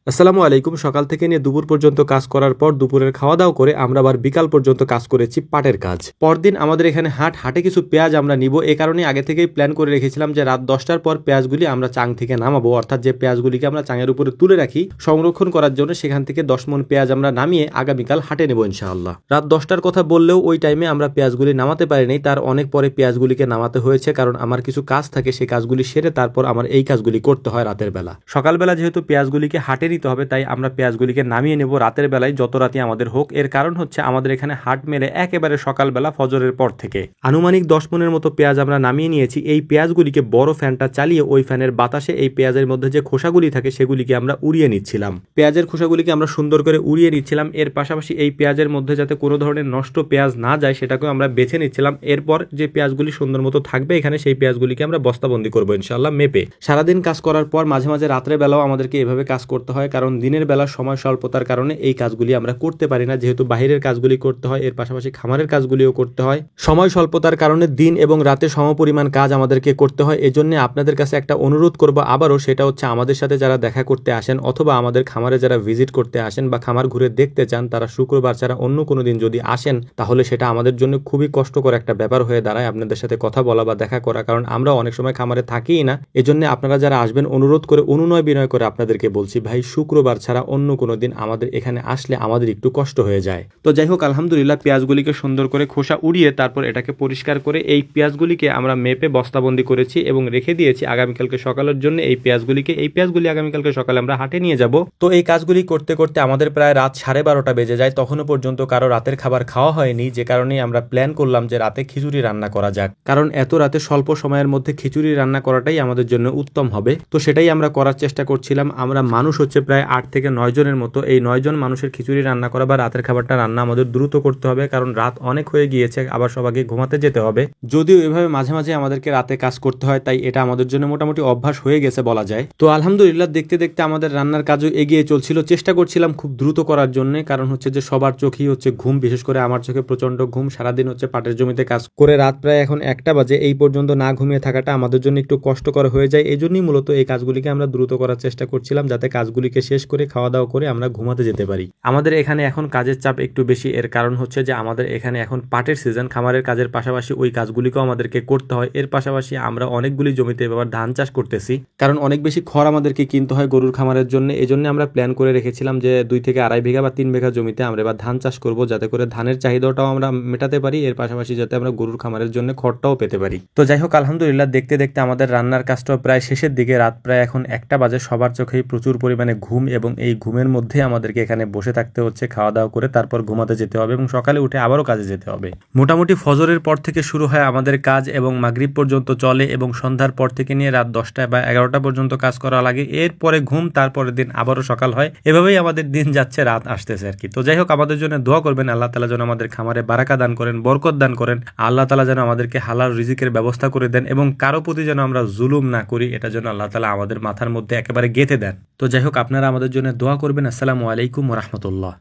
আসসালামু আলাইকুম। সকাল থেকে নিয়ে দুপুর পর্যন্ত কাজ করার পর দুপুরের খাওয়া দাওয়া করে আমরা আবার বিকাল পর্যন্ত কাজ করেছি পাটের কাজ। পরদিন আমাদের এখানে হাটে কিছু পেঁয়াজ আমরা নিব, এ কারণে আগে থেকেই প্ল্যান করে রেখেছিলাম যে রাত 10টার পর পেঁয়াজগুলি আমরা চাং থেকে নামাবো, অর্থাৎ যে পেঁয়াজগুলিকে আমরা চাঙের উপরে তুলে রাখি সংরক্ষণ করার জন্য, সেখান থেকে 10 মণ পেঁয়াজ আমরা নামিয়ে আগামীকাল হাটে নেব ইনশাআল্লাহ। রাত 10টার কথা বললেও ওই টাইমে আমরা পেঁয়াজগুলি নামাতে পারিনি, তার অনেক পরে পেঁয়াজগুলিকে নামাতে হয়েছে, কারণ আমার কিছু কাজ থাকে, সেই কাজগুলি সেরে তারপর আমার এই কাজগুলি করতে হয় রাতের বেলা। সকালবেলা যেহেতু পেঁয়াজগুলিকে হাটে নিতে হবে, তাই আমরা পেঁয়াজগুলিকে নামিয়ে নেব রাতের বেলায়, যত রাতি আমাদের হোক। এর কারণ হচ্ছে আমাদের এখানে হাট মেলে একেবারে সকালবেলা ফজরের পর থেকে। আনুমানিক 10 মণের মতো পেঁয়াজ আমরা নামিয়ে নিয়েছি। এই পেঁয়াজগুলিকে বড় ফ্যানটা চালিয়ে ওই ফ্যানের বাতাসে এই পেঁয়াজের মধ্যে যে খোসাগুলি থাকে সেগুলিকে আমরা উড়িয়ে নিচ্ছিলাম। পেঁয়াজের খোসাগুলিকে আমরা সুন্দর করে উড়িয়ে নিচ্ছিলাম। এর পাশাপাশি এই পেঁয়াজের মধ্যে যাতে কোনো ধরনের নষ্ট পেঁয়াজ না যায় সেটাকেও আমরা বেছে নিচ্ছিলাম। এরপর যে পেঁয়াজগুলি সুন্দর মতো থাকবে এখানে, সেই পেঁয়াজগুলিকে আমরা বস্তাবন্দি করবো ইনশাআল্লাহ মেপে। সারাদিন কাজ করার পর মাঝে মাঝে রাত্রে বেলাও আমাদেরকে এভাবে কাজ করতে হয়, কারণ দিনের বেলা সময় স্বল্পতার কারণে এই কাজগুলি আমরা করতে পারি না। যেহেতু বাহিরের কাজগুলি করতে হয়, এর পাশাপাশি খামারের কাজগুলিও করতে হয়, সময় স্বল্পতার কারণে দিন এবং রাতে সমপরিমাণ কাজ আমাদেরকে করতে হয়। এজন্য আপনাদের কাছে একটা অনুরোধ করব আবারও, সেটা হচ্ছে আমাদের সাথে যারা দেখা করতে আসেন অথবা আমাদের খামারে যারা ভিজিট করতে আসেন বা খামার ঘুরে দেখতে চান, তারা শুক্রবার ছাড়া অন্য কোনো দিন যদি আসেন তাহলে সেটা আমাদের জন্য খুবই কষ্টকর একটা ব্যাপার হয়ে দাঁড়ায় আপনাদের সাথে কথা বলা বা দেখা করা, কারণ আমরা অনেক সময় খামারে থাকিই না। এজন্য আপনারা যারা আসবেন অনুরোধ করে অনুনয় বিনয় করে আপনাদেরকে বলছি, ভাই শুক্রবার ছাড়া অন্য কোনো দিন আমাদের এখানে আসলে আমাদের একটু কষ্ট হয়ে যায়। তো যাই হোক, আলহামদুলিল্লাহ পেঁয়াজগুলিকে সুন্দর করে খোসা উড়িয়ে তারপর এটাকে পরিষ্কার করে এই পেঁয়াজগুলিকে আমরা মেপে বস্তাবন্দি করেছি এবং রেখে দিয়েছি আগামীকালকে সকালের জন্য। এই পেঁয়াজগুলি আগামীকালকে সকালে আমরা হাটে নিয়ে যাব। তো এই কাজগুলি করতে করতে আমাদের প্রায় রাত 12:30 বেজে যায়। তখনও পর্যন্ত কারো রাতের খাবার খাওয়া হয়নি, যে কারণে আমরা প্ল্যান করলাম যে রাতে খিচুড়ি রান্না করা যাক, কারণ এত রাতে স্বল্প সময়ের মধ্যে খিচুড়ি রান্না করাটাই আমাদের জন্য উত্তম হবে। তো সেটাই আমরা করার চেষ্টা করছিলাম। আমরা মানুষ হচ্ছে প্রায় 8 থেকে 9 জনের মতো। এই 9 জন মানুষের খিচুড়ি রান্না করা বা রাতের খাবারটা রান্না আমাদের দ্রুত করতে হবে, কারণ রাত অনেক হয়ে গিয়েছে, আবার সবাইকে ঘুমাতে যেতে হবে। যদিও এভাবে মাঝে মাঝে আমাদেরকে রাতে কাজ করতে হয়, তাই এটা আমাদের জন্য মোটামুটি অভ্যাস হয়ে গেছে বলা যায়। তো আলহামদুলিল্লাহ দেখতে দেখতে আমাদের রান্নার কাজও এগিয়ে চলছিল। চেষ্টা করছিলাম খুব দ্রুত করার জন্য, কারণ হচ্ছে যে সবার চোখেই হচ্ছে ঘুম, বিশেষ করে আমার চোখে প্রচন্ড ঘুম। সারাদিন হচ্ছে পাটের জমিতে কাজ করে রাত প্রায় এখন 1টা বাজে, এই পর্যন্ত না ঘুমিয়ে থাকাটা আমাদের জন্য একটু কষ্টকর হয়ে যায়। এই জন্যই মূলত এই কাজগুলিকে আমরা দ্রুত করার চেষ্টা করছিলাম, যাতে কাজগুলিকে শেষ করে খাওয়া দাওয়া করে আমরা ঘুমাতে যেতে পারি। আমাদের এখানে এখন কাজের চাপ একটু বেশি, এর কারণ হচ্ছে যে আমাদের এখানে এখন পাটের সিজন। খামারের কাজের পাশাপাশি ওই কাজগুলিকেও আমাদেরকে করতে হয়। এর পাশাপাশি আমরা অনেকগুলি জমিতে এবার ধান চাষ করতেছি, কারণ অনেক বেশি খড় আমাদেরকে কিনতে হয় গরুর খামারের জন্য। এজন্য আমরা প্ল্যান করে রেখেছিলাম যে 2 থেকে 2.5 বিঘা বা 3 বিঘা জমিতে আমরা এবার ধান চাষ করব, যাতে করে ধানের চাহিদাটাও আমরা মেটাতে পারি, এর পাশাপাশি যাতে আমরা গরুর খামারের জন্য খড়টাও পেতে পারি। তো যাই হোক, আলহামদুলিল্লাহ দেখতে দেখতে আমাদের রান্নার কাজটাও প্রায় শেষের দিকে। রাত প্রায় এখন 1টা বাজে। সবার চোখেই প্রচুর পরিমাণে ঘুম, এবং এই ঘুমের মধ্যে আমাদেরকে এখানে বসে থাকতে হচ্ছে, খাওয়া দাওয়া করে তারপর ঘুমাতে যেতে হবে এবং সকালে উঠে আবারও কাজে যেতে হবে। মোটামুটি ফজরের পর থেকে শুরু হয় আমাদের কাজ এবং মাগরিব পর্যন্ত চলে, এবং সন্ধ্যার পর থেকে নিয়ে রাত 10টা বা 11টা পর্যন্ত কাজ করা লাগে। এরপরে ঘুম, তারপরের দিন আবারও সকাল হয়। এভাবেই আমাদের দিন যাচ্ছে, রাত আসতেছে আর কি। তো যাই হোক, আমাদের জন্য দোয়া করবেন, আল্লাহ তাআলা যেন আমাদের খামারে বারাকা দান করেন, বরকত দান করেন। আল্লাহ তাআলা যেন আমাদেরকে হালাল রিজিকের ব্যবস্থা করে দেন, এবং কারো প্রতি যেন আমরা জুলুম না করি, এটা যেন আল্লাহ তাআলা আমাদের মাথার মধ্যে একেবারে গেঁথে দেন। তো যাই হোক, আপনারা আমাদের জন্য দোয়া করবেন। আসসালামু আলাইকুম ওয়া রাহমাতুল্লাহ।